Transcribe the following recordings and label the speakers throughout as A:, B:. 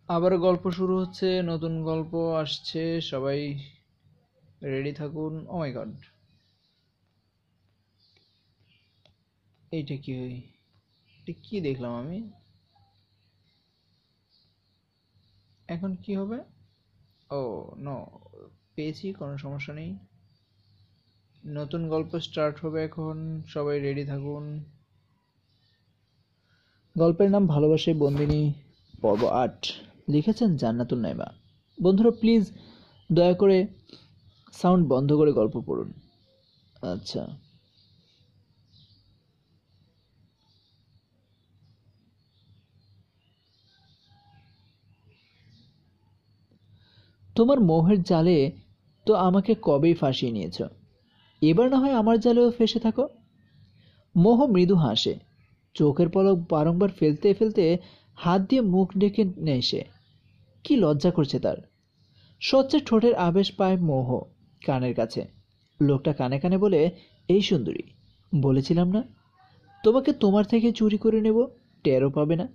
A: আবার গল্প শুরু হচ্ছে, নতুন গল্প আসছে, সবাই রেডি থাকুন। ও মাই গড, এইটা কি এটা কি দেখলাম আমি? এখন কি হবে? ও নো, পেয়েছি, কোনো সমস্যা নেই। নতুন গল্প স্টার্ট হবে এখন, সবাই রেডি থাকুন। গল্পের নাম ভালোবাসায় বন্দিনী, পর্ব ৮। লিখেছেন জান্নাতুল নাইমা। বন্ধুরা প্লিজ দয়া করে সাউন্ড বন্ধ করে গল্প পড়ুন। আচ্ছা, তোমার মোহের জালে তো আমাকে কবেই ফাঁসিয়ে নিয়েছ, এবার না হয় আমার জালেও ফেসে থাকো। মোহ মৃদু হাসে, চোখের পলক বারংবার ফেলতে ফেলতে হাত দিয়ে মুখ ঢেকে নেয় সে। কি লজ্জা করছে তার। স্বচ্ছের ঠোঁটের আবেশ পায় মোহ কানের কাছে। লোকটা কানে কানে বলে, এই সুন্দরী, বলেছিলাম না তোমাকে তোমার থেকে চুরি করে নেব, টেরও পাবে না।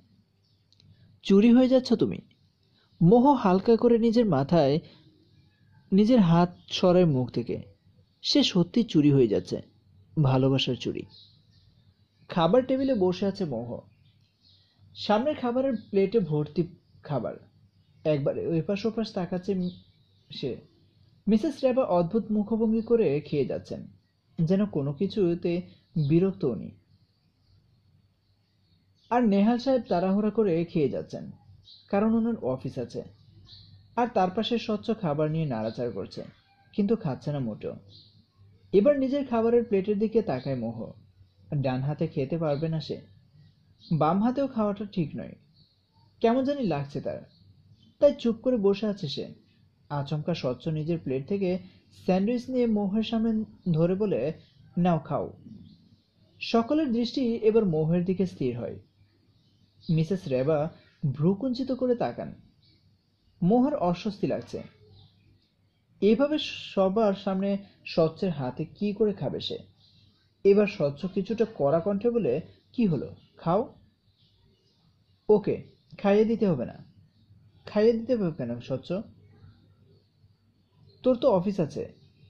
A: চুরি হয়ে যাচ্ছ তুমি। মোহ হালকা করে নিজের মাথায় নিজের হাত সরায় মুখ থেকে। সে সত্যি চুরি হয়ে যাচ্ছে, ভালোবাসার চুরি। খাবার টেবিলে বসে আছে মোহ। সামনের খাবারের প্লেটে ভর্তি খাবার। একবার এপাশ ওপাশ তাকাচ্ছে সে। মিসেস রেবা অদ্ভুত মুখভঙ্গি করে খেয়ে যাচ্ছেন, যেন কোনো কিছুতে বিরক্ত উনি। আর নেহাল সাহেব তাড়াহুড়া করে খেয়ে যাচ্ছেন, কারণ ওনার অফিস আছে। আর তার পাশে স্বচ্ছ খাবার নিয়ে নাড়াচাড়া করছে, কিন্তু খাচ্ছে না মোটেও। এবার নিজের খাবারের প্লেটের দিকে তাকায় মোহ। ডান হাতে খেতে পারবে না সে, বাম হাতেও খাওয়াটা ঠিক নয়। কেমন জানি লাগছে তার, তাই চুপ করে বসে আছে সে। আচমকা স্বচ্ছ নিজের প্লেট থেকে স্যান্ডউইচ নিয়ে মোহের সামনে ধরে বলে, নাও খাও। সকলের দৃষ্টি এবার মোহের দিকে স্থির হয়। মিসেস রেবা ভ্রুকুঞ্চিত করে তাকান। মোহের অস্বস্তি লাগছে। এভাবে সবার সামনে স্বচ্ছের হাতে কি করে খাবে সে। এবার স্বচ্ছ কিছুটা কড়া কণ্ঠে বলে, কি হলো, খাও। ওকে খাইয়ে দিতে হবে না। খাইয়ে দিতে হবে কেন স্বচ্ছ? তোর তো অফিস আছে,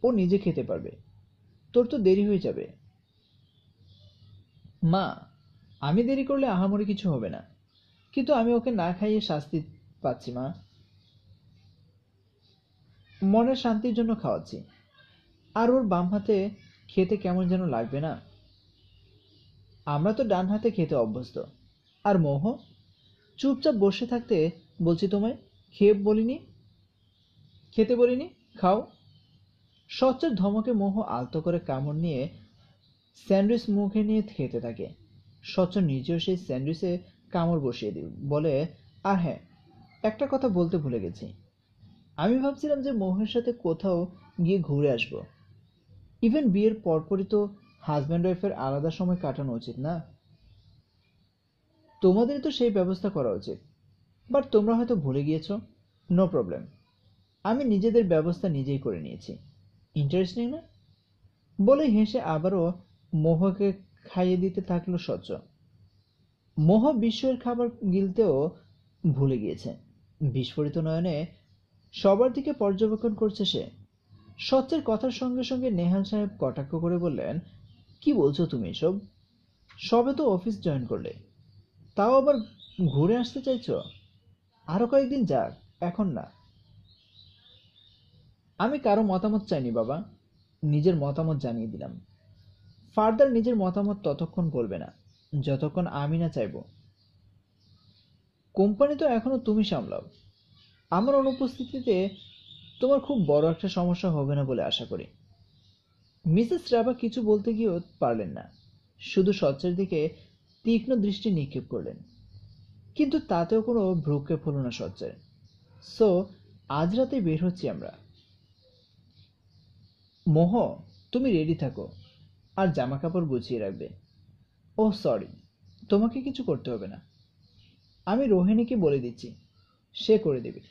A: ও নিজে খেতে পারবে। তোর তো দেরি হয়ে যাবে। মা, আমি দেরি করলে আহামরি কিছু হবে না, কিন্তু আমি ওকে না খাইয়ে শাস্তি পাচ্ছি মা। মনের শান্তির জন্য খাওয়াচ্ছি। আর ওর বাম হাতে খেতে কেমন যেন লাগবে না? আমরা তো ডান হাতে খেতে অভ্যস্ত। আর মোহ চুপচাপ বসে থাকতে বলছি তোমায়, খেয়ে বলিনি, খেতে বলিনি, খাও। স্বচ্ছের ধমকে মোহ আলতো করে কামড় নিয়ে স্যান্ডউইচ মুখে নিয়ে খেতে থাকে। স্বচ্ছ নিজেও সেই স্যান্ডউইচে কামড় বসিয়ে দিই বলে, আর হ্যাঁ, একটা কথা বলতে ভুলে গেছি। আমি ভাবছিলাম যে মোহের সাথে কোথাও গিয়ে ঘুরে আসবো। ইভেন বিয়ের পরপরই তো হাজব্যান্ড ওয়াইফের আলাদা সময় কাটানো উচিত না? তোমাদের তো সেই ব্যবস্থা করা উচিত, বাট তোমরা হয়তো ভুলে গিয়েছো। নো প্রবলেম, আমি নিজেদের ব্যবস্থা নিজেই করে নিয়েছি। ইন্টারেস্টিং না? বলে হেসে আবারও মোহকে খাইয়ে দিতে থাকলো স্বচ্ছ। মোহ বিস্ময়ের খাবার গিলতেও ভুলে গিয়েছে। বিস্ফোরিত নয়নে সবার দিকে পর্যবেক্ষণ করছে সে। স্বচ্ছের কথার সঙ্গে সঙ্গে নেহাল সাহেব কটাক্ষ করে বললেন, কি বলছো তুমি এসব? সবে তো অফিস জয়েন করলে, তাও আবার ঘুরে আসতে চাইছো? আরো কয়েকদিন যাক, এখন না। আমি কারো মতামত চাইনি বাবা, নিজের মতামত জানিয়ে দিলাম। ফার্দার নিজের মতামত ততক্ষণ বলবে না যতক্ষণ আমি না চাইবো। কোম্পানি তো এখনো তুমি সামলাও। আমার অনুপস্থিতিতে তোমার খুব বড় একটা সমস্যা হবে না বলে আশা করি। মিসেস রাভা কিছু বলতে গিয়েও পারলেন না, শুধু স্বচ্ছের দিকে তীক্ষ্ণ দৃষ্টি নিক্ষেপ করলেন। কিন্তু তাতেও কোনো ভ্রুক্ষেপ হলো না স্বচ্ছের। সো আজ রাতে বের হচ্ছি আমরা। মোহ, তুমি রেডি থাকো, আর জামা কাপড় গুছিয়ে রাখবে। ওহ সরি, তোমাকে কিছু করতে হবে না। আমি রোহিণীকে বলে দিচ্ছি, সে করে দেবে।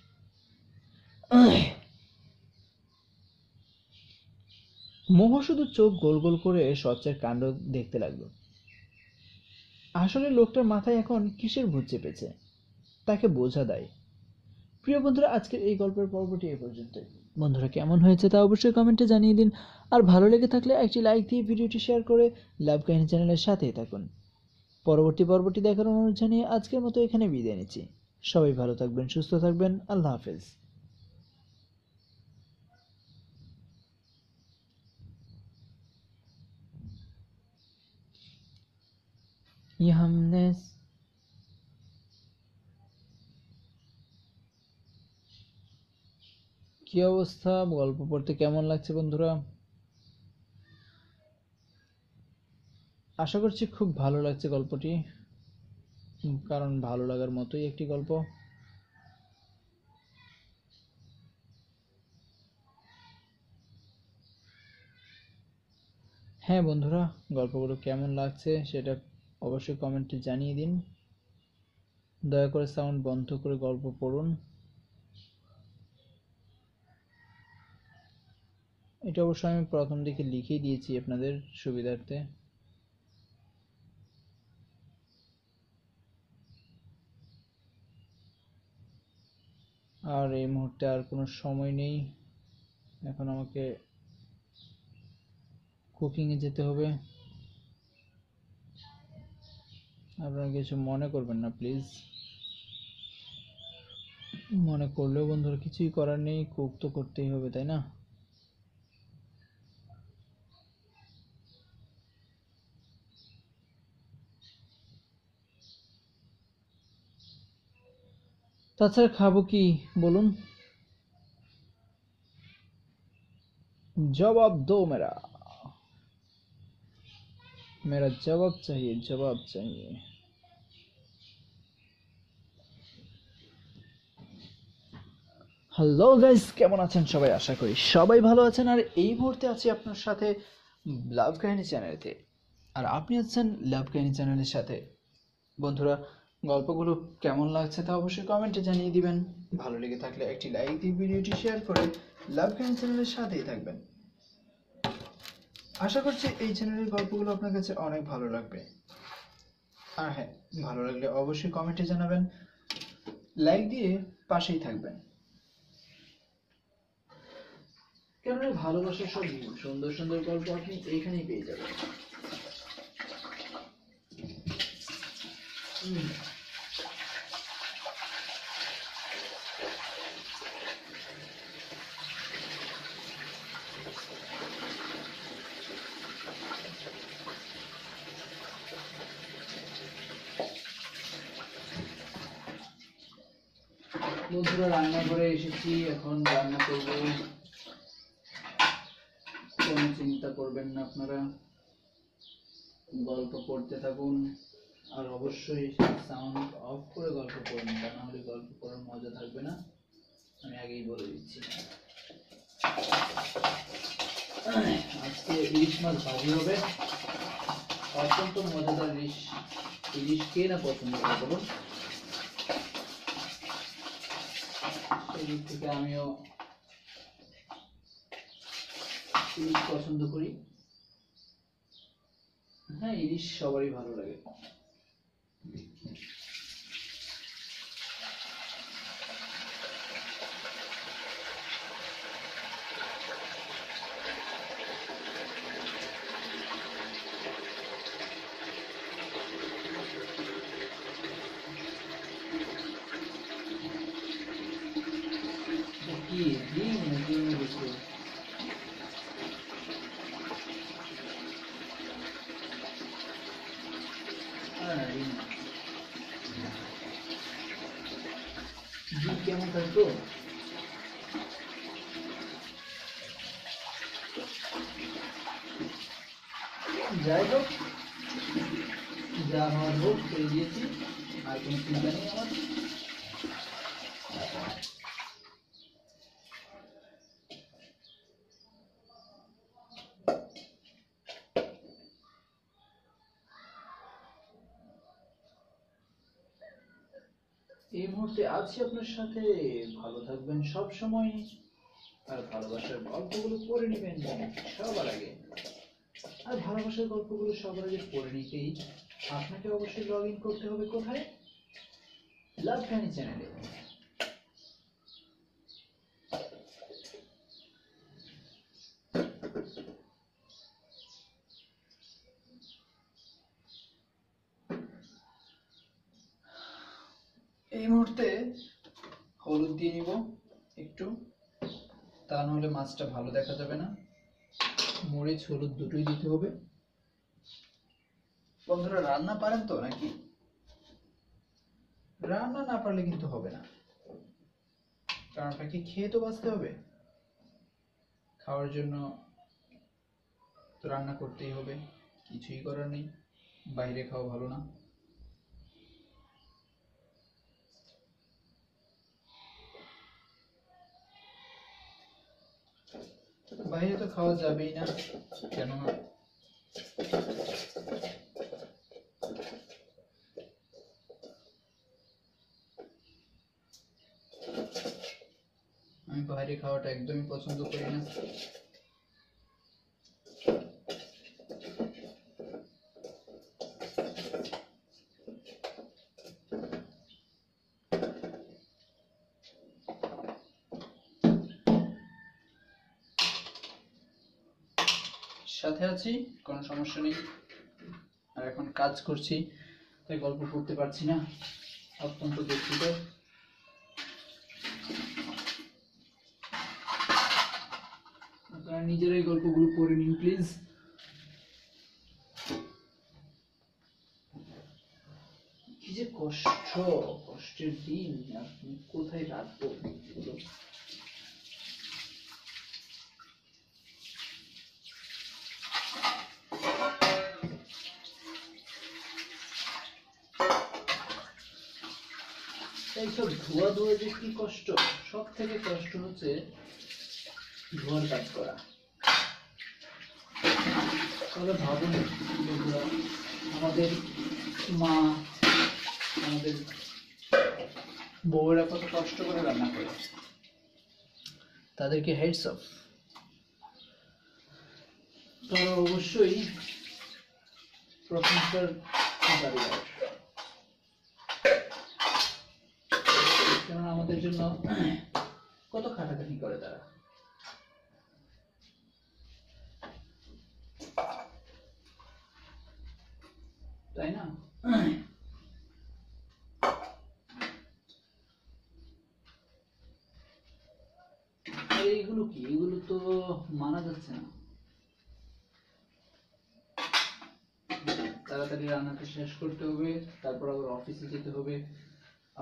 A: মোহ শুধু চোখ গোল গোল করে স্বচ্ছের কাণ্ড দেখতে লাগলো। আসলে লোকটার মাথায় এখন কিসের ভূত চেপেছে, তাকে বোঝা দেয়। প্রিয় বন্ধুরা, আজকের এই গল্পের পর্বটি এই পর্যন্তই। বন্ধুরা, কেমন হয়েছে তা অবশ্যই কমেন্টে জানিয়ে দিন। আর ভালো লেগে থাকলে একটি লাইক দিয়ে ভিডিওটি শেয়ার করে লাভ কাহিনী চ্যানেলের সাথেই থাকুন। পরবর্তী পর্বটি দেখার অনুরোধ জানিয়ে আজকের মতো এখানে বিদায় নিচ্ছি। সবাই ভালো থাকবেন, সুস্থ থাকবেন। আল্লাহ হাফেজ। ইয়ামনেস কি অবস্থা? গল্প পড়তে কেমন লাগছে বন্ধুরা? আশা করছি খুব ভালো লাগছে গল্পটি, কারণ ভালো লাগার মতোই একটি গল্প। হ্যাঁ বন্ধুরা, গল্পগুলো কেমন লাগছে সেটা অবশ্যই কমেন্টে জানিয়ে দিন। দয়া করে সাউন্ড বন্ধ করে গল্প পড়ুন। এটা অবশ্য আমি প্রথম দিকে লিখেই দিয়েছি আপনাদের সুবিধার্থে। আর এই মুহূর্তে আর কোনো সময় নেই, এখন আমাকে কুকিংয়ে যেতে হবে। আপনারা কিছু মনে করবেন না প্লিজ। মনে করলেও বন্ধুরা কিছুই করার নেই, কুক তো করতেই হবে, তাই না? তাছাড়া খাবো কি বলুন? জবাব দো মেরা, मेरा जवाब चाहिए, जवाब चाहिए। হ্যালো গাইস, কেমন আছেন সবাই? আশা করি সবাই ভালো আছেন। আর এই মুহূর্তে আছি আপনার সাথে লাভ কাহিনী চ্যানেলেতে, আর আপনি আছেন লাভ কাহিনী চ্যানেলের সাথে। বন্ধুরা, গল্পগুলো কেমন লাগছে তা অবশ্যই কমেন্টে জানিয়ে দিবেন। ভালো লেগে থাকলে একটি লাইক দিয়ে ভিডিওটি শেয়ার করে লাভ কাহিনী চ্যানেলের সাথেই থাকবেন। আশা করছি এই চ্যানেলের গল্পগুলো আপনার কাছে অনেক ভালো লাগবে। আর হ্যাঁ, ভালো লাগলে অবশ্যই কমেন্টে জানাবেন, লাইক দিয়ে পাশেই থাকবেন। কেননা ভালোবাসার সব সুন্দর সুন্দর গল্প আপনি এইখানেই পেয়ে যাবেন। বন্ধুরা, রান্নাঘরে এসেছি, এখন রান্না করব। কোনো চিন্তা করবেন না আপনারা, গল্প পড়তে থাকুন। আর অবশ্যই সাউন্ড অফ করে গল্প পড়ুন, তা না হলে গল্প পড়ার মজা থাকবে না, আমি আগেই বলে দিচ্ছি। আজকে ইলিশ মাছ ভাজি হবে, অত্যন্ত মজাদার ইলিশ। ইলিশ কে না পছন্দ করে বলুন? সেই দিক থেকে আমিও ইলিশ পছন্দ করি। হ্যাঁ, ইলিশ সবারই ভালো লাগে। কি ডিম নাকি অন্য কিছু? ডিম। ডিম কেমন থাকতো? যাই হোক, যা হওয়ার হোক, পেয়ে গিয়েছি, আর কোনো চিন্তা নেই আমার। এই মুহূর্তে আছি আপনার সাথে। ভালো থাকবেন সব সময়, আর ভালোবাসার গল্পগুলো পড়ে নেবেন সবার আগে। আর ভালোবাসার গল্পগুলো সবার আগে পড়ে নিতেই আপনাকে অবশ্যই লগ ইন করতে হবে কোথায়? লাভ কাহিনী চ্যানেলে। এই মুহূর্তে হলুদ দিয়ে নিব একটু, তা নাহলে মাছটা ভালো দেখা যাবে না। মরিচ হলুদ দুটোই দিতে হবে। বন্ধুরা রান্না পারেন তো নাকি? রান্না না পারলে কিন্তু হবে না, কারণ আপনাকে খেয়ে তো বাঁচতে হবে। খাওয়ার জন্য তো রান্না করতেই হবে, কিছুই করার নেই। বাইরে খাওয়া ভালো না। বাইরে তো খাওয়া যাবেই না, কেননা আমি বাইরে খাওয়াটা একদমই পছন্দ করি না। সাথে আছি, কোনো সমস্যা নেই। আর এখন কাজ করছি, তাই গল্প করতে পারছি না, অত্যন্ত দুঃখিত। আপনারা নিজেরাই গল্পগুলো পড়ে নিন প্লিজ। কি যে কষ্টের দিন, আপনি কোথায় রাখবো এগুলো? এইসব ধোয়া যে কি কষ্ট, সব থেকে কষ্ট হচ্ছে ধোয়ার কাজ করা। তাহলে ভাবুন বন্ধুরা, আমাদের মা, আমাদের বউয়েরা কত কষ্ট করে রান্না করে, তাদেরকে হেডস অফ। তারা অবশ্যই প্রশংসার দাবিদার, কারণ আমাদের জন্য কত খাটাখাটি করে তারা। তাই না? এইগুলো কি, এগুলো তো মানা যাচ্ছে না। তাড়াতাড়ি রান্নাটা শেষ করতে হবে, তারপর আবার অফিসে যেতে হবে,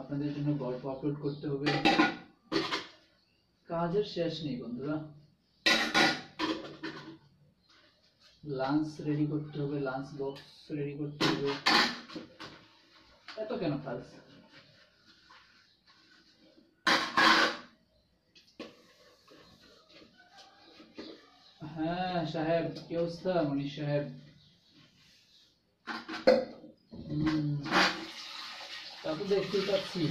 A: আপনাদের জন্য গল্প আপলোড করতে হবে। কাজের শেষ নেই বন্ধুরা। লাঞ্চ রেডি করতে হবে, লাঞ্চ বক্স রেডি করতে হবে। এত কেন কাজ? হ্যাঁ সাহেব, কি অবস্থা মনীষ সাহেব? তা তো দেখতেই পাচ্ছি,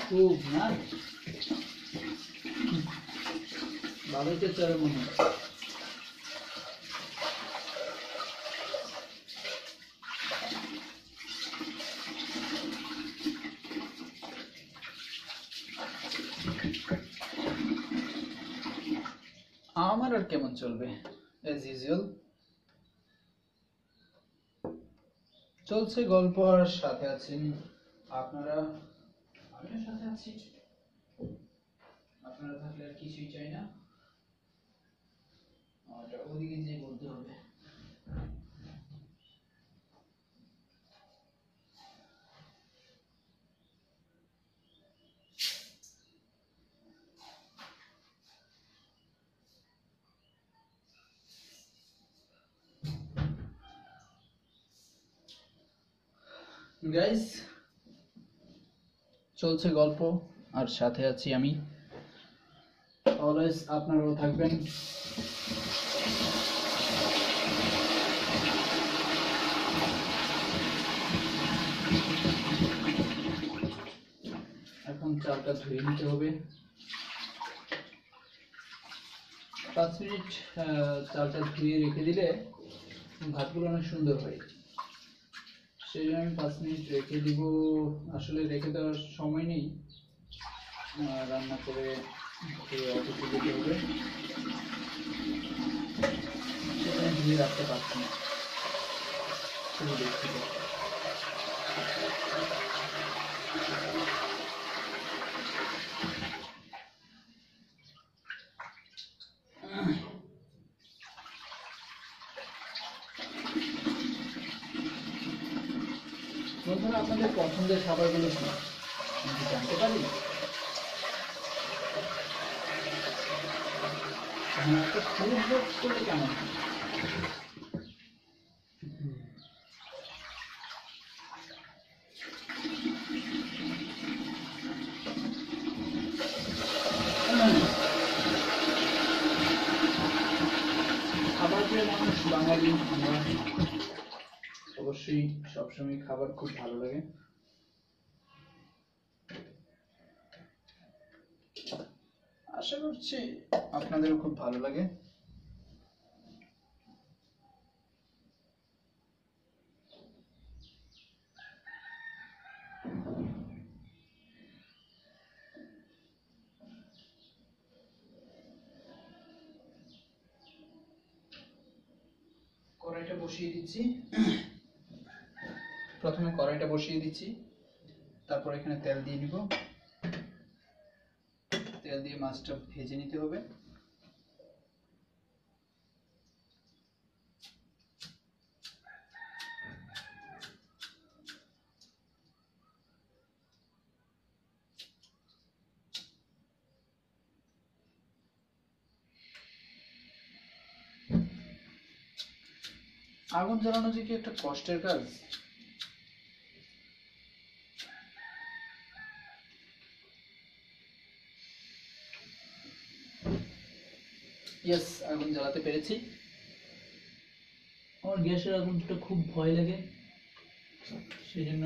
A: খুব না ভালোই তো চলে মনে হয়। আমার আর কেমন চলবে, এজ ইউজুয়াল চলছে গল্প, আর সাথে আছেন আপনারা, আমিও সাথে আছি। আপনারা থাকলে আর কিছুই চাই না। ওদিকে যে বলতে হবে। গাইস, চলছে গল্প, আর সাথে আছি আমি। অলওয়েজ আপনারাও থাকবেন। এখন চালটা ধুয়ে নিতে হবে। 5 মিনিট চালটা ধুয়ে রেখে দিলে ভাতগুলো অনেক সুন্দর হয়। সেই জন্য আমি 5 মিনিট রেখে দিব। আসলে রেখে দেওয়ার সময় নেই, রান্না করে অফিসে যেতে হবে, সেটা ধুয়ে রাখতে পারছি না, খুবই দুঃখিত। বন্ধুরা, আপনাদের পছন্দের খাবারগুলো কি আমি জানতে পারি? হ্যাঁ, একটা ফুড ব্লগ করলে কেমন হয়? খাবার প্রিয় মানুষ বাঙালি আমরা, অবশ্যই সবসময় খাবার খুব ভালো লাগে। আশা করছি আপনাদেরও খুব ভালো লাগে। কড়াইটা বসিয়ে দিচ্ছি। প্রথমে কড়াইটা বসিয়ে দিচ্ছি, তারপর এখানে তেল দিয়ে দিব। তেল দিয়ে মাছটা ভেজে নিতে হবে। আগুন জ্বালানো যে কি একটা কষ্টের কাজ। ইয়েস, আগুন জ্বালাতে পেরেছি। আমার গ্যাসের আগুনটা খুব ভয় লাগে, সেই জন্য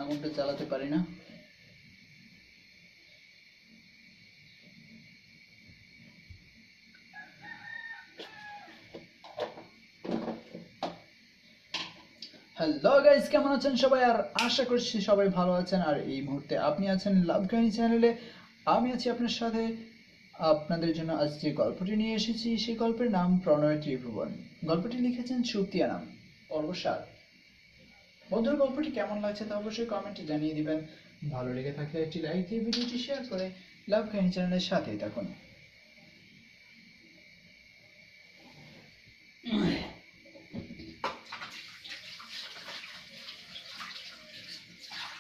A: আগুনটা জ্বালাতে পারি না। হ্যালো গাইস, কেমন আছেন সবাই? আর আশা করছি সবাই ভালো আছেন। আর এই মুহূর্তে আপনি আছেন লাভ কাহিনী চ্যানেলে, আমি আছি আপনার সাথে। আপনাদের জন্য আজ যে গল্পটি নিয়ে এসেছি সেই গল্পের নাম প্রণয় ত্রিভুবন। গল্পটি লিখেছেন সুপ্তিয়া নাম, পর্ব ৭। বন্ধুর গল্পটি কেমন লাগছে তা অবশ্যই কমেন্টে জানিয়ে দিবেন। ভালো লেগে থাকলে একটি লাইক দিয়ে ভিডিওটি শেয়ার করে লাভ কাহিনী চ্যানেলের সাথেই থাকুন।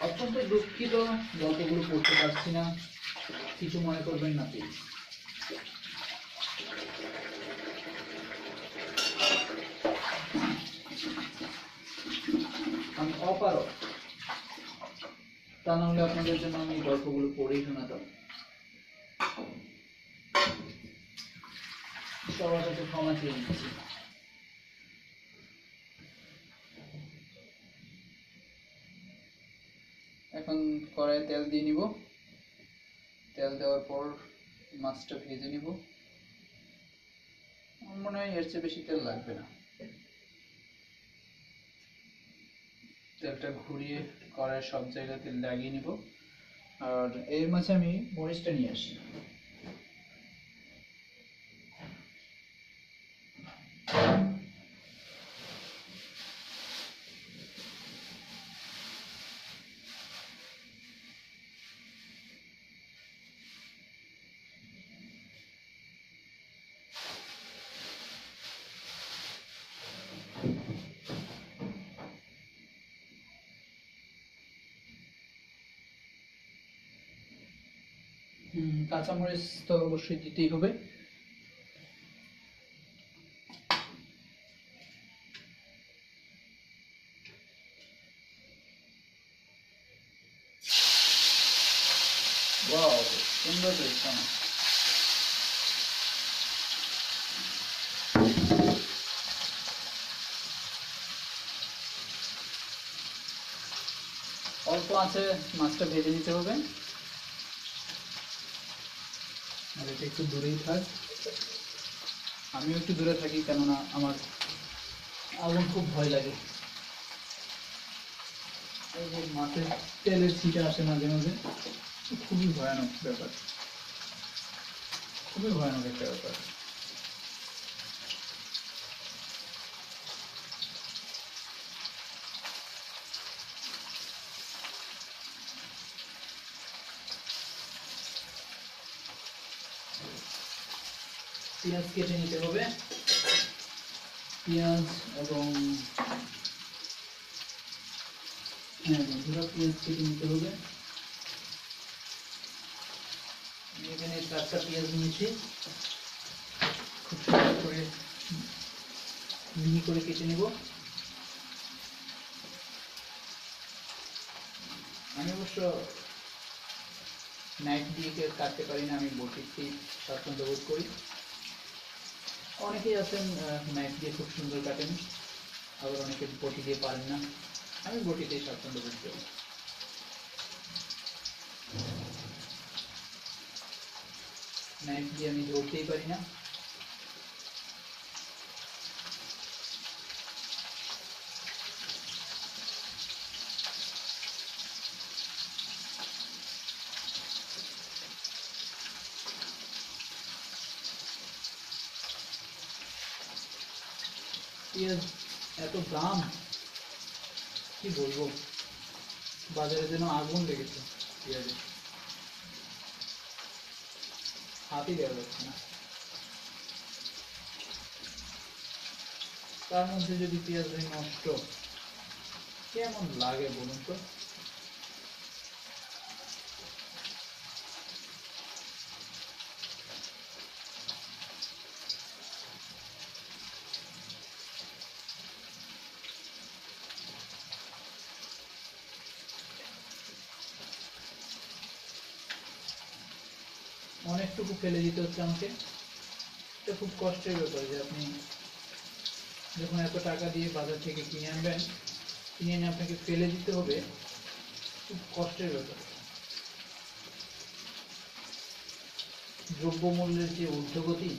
A: অত্যন্ত দুঃখিত, গল্পগুলো পড়তে পারছি না, কিছু মনে করবেন না প্লিজ। আমি অপারক, তা না হলে আপনাদের জন্য আমি গল্পগুলো পড়েই শোনাতাম। সবার কাছে ক্ষমা চেয়ে নিচ্ছি। এখন কড়াইয়ে তেল দিয়ে নিব। তেল দেওয়ার পর মাছটা ভেজে নিব। আমার মনে হয় এর চেয়ে বেশি তেল লাগবে না। তেলটা ঘুরিয়ে কড়াইয়ের সব জায়গায় তেল লাগিয়ে নিব। আর এর মাঝে আমি মরিচটা নিয়ে আসি। কাঁচামরিচ তো অবশ্যই দিতেই হবে। ওয়াও, সুন্দর হয়েছে। অল্প আছে মাছটা ভেজে নিতে হবে। আর এটা একটু দূরেই থাক, আমিও একটু দূরে থাকি, কেননা আমার আগুন খুব ভয় লাগে। এই যে মাছের তেলের ছিটে আসে মাঝে মাঝে, খুবই ভয়ানক ব্যাপার, খুবই ভয়ানক একটা ব্যাপার। পেঁয়াজ কেটে নিতে হবে, পেঁয়াজ এবং বন্ধুরা পেঁয়াজ কেটে নিতে হবে। এখানে 4টা পেঁয়াজ নিয়েছি, খুব সুন্দর করে মিহি করে কেটে নেব। আমি অবশ্য নাইফ দিয়ে কাটতে পারি না, আমি বটিতেই স্বাচ্ছন্দ্য বোধ করি। অনেকেই আছেন নাইফ দিয়ে খুব সুন্দর কাটেন, আবার অনেকে বটি দিয়ে পারেন না, আমি বটিতেই স্বাচ্ছন্দ্য বোধ করি। নাইফ দিয়ে আমি ধরতেই পারি না। পেঁয়াজ এত দাম, কি বলবো, বাজারে যেন আগুন লেগেছে পেঁয়াজের, হাতই দেওয়া যাচ্ছে না। তার মধ্যে যদি পেঁয়াজ নষ্ট, কেমন লাগে বলুন তো। অনেকটুকু ফেলে দিতে হচ্ছে আমাকে, এটা খুব কষ্টের ব্যাপার যে আপনি যখন এত টাকা দিয়ে বাজার থেকে কিনে আনবেন, কিনে এনে আপনাকে ফেলে দিতে হবে, খুব কষ্টের ব্যাপার। দ্রব্যমূল্যের যে ঊর্ধ্বগতি,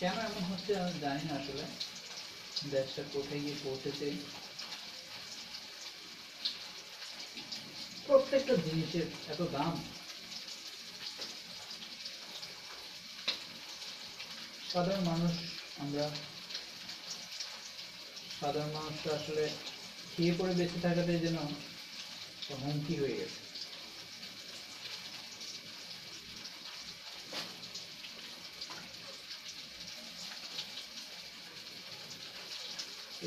A: কেন এমন হচ্ছে আমি জানি না আসলে, দেশটা কোথায় গিয়ে পৌঁছেছে। প্রত্যেকটা জিনিসের এত দাম। সাধারণ মানুষ, আমরা সাধারণ মানুষরা আসলে খেয়ে পরে বেঁচে থাকাটাই যেন হুমকি হয়ে গেছে।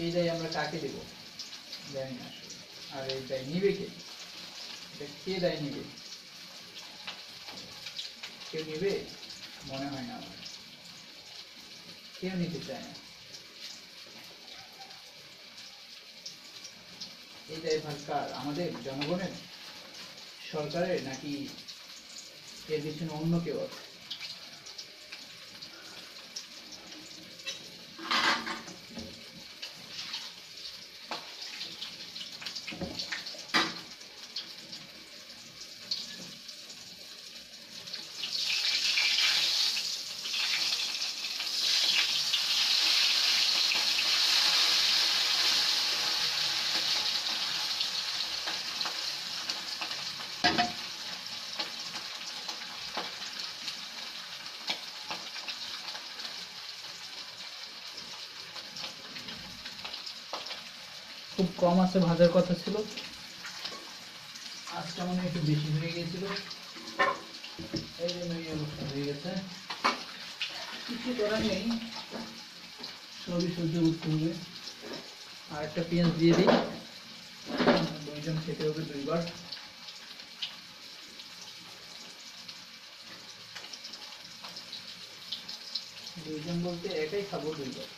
A: এই দায় আমরা কাকে দেব জানি না আসলে, আর এই দায় নিবে কে, এটা কে দায় নিবে, কেউ নিবে মনে হয় না, আমার কেউ নিতে চায় না। এই দায়ভার কার, আমাদের জনগণের, সরকারের, নাকি এর পিছনে অন্য কেউ আছে? খুব কম আছে ভাজার কথা ছিল, আজটা মনে একটু বেশি হয়ে গেছিল, এই জন্য এই অবস্থা হয়ে গেছে। কিছু করার নেই, সবই সহ্য করতে হবে। আর একটা পেঁয়াজ দিয়ে দিই, দুইজন খেতে হবে দুইবার। দুইজন বলতে একাই খাবো দুইবার।